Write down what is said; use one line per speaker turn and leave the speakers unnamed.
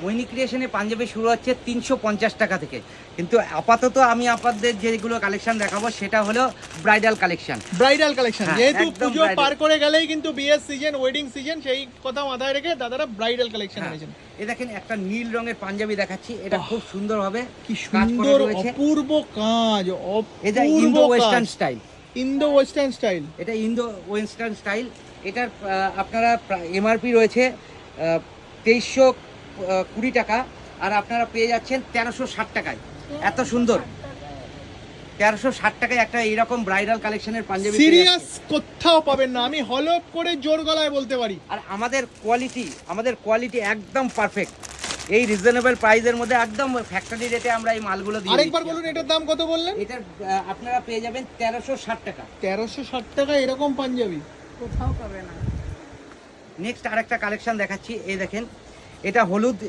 মোহিনী ক্রিয়েশনে পাঞ্জাবি শুরু হচ্ছে 350 টাকা থেকে, কিন্তু আপাতত আমি আপনাদের যেগুলো কালেকশন দেখাবো সেটা হলো ব্রাইডাল কালেকশন।
ব্রাইডাল কালেকশন,
হ্যাঁ,
যেহেতু
একদম
পুজো
bridal।
পার করে গেলেই কিন্তু বিয়ের সিজন, ওয়েডিং সিজন, সেই কথা মাথায় রেখে দাদারা ব্রাইডাল কালেকশন এনেছেন।
এ দেখেন একটা নীল রঙের পাঞ্জাবি দেখাচ্ছি, এটা খুব সুন্দর হবে,
কি
কাজ করা
সুন্দর,
রয়েছে।
অপূর্ব কাজ,
এটা
অপূর্ব
Indo western style.
Indo western style.
এটা ইন্দো ওয়েস্টার্ন স্টাইল। এটার আপনারা এমআরপি রয়েছে 2320 টাকা, আর আপনারা পেয়ে যাচ্ছেন 1360 টাকায়। এত সুন্দর 1360 টাকায় একটা এইরকম ব্রাইডাল কালেকশনের পাঞ্জাবি পেয়ে
সিরিয়াস
যাচ্ছেন।
কোথাও পাবেন না, আমি হলপ করে জোর গলায় বলতে পারি।
আর আমাদের কোয়ালিটি একদম পারফেক্ট। এই রিজনেবল প্রাইসের মধ্যে একদম ফ্যাক্টরি রেটে আমরা এই মালগুলো দিই।
আরেকবার বলুন এটার দাম কত বললেন?
এটার আপনারা পেয়ে যাবেন 1360 টাকা।
1360 টাকা এরকম পাঞ্জাবি
কোথাও পাবে না।
নেক্সট আরেকটা কালেকশন দেখাচ্ছি, এই দেখেন এটা হলুদ।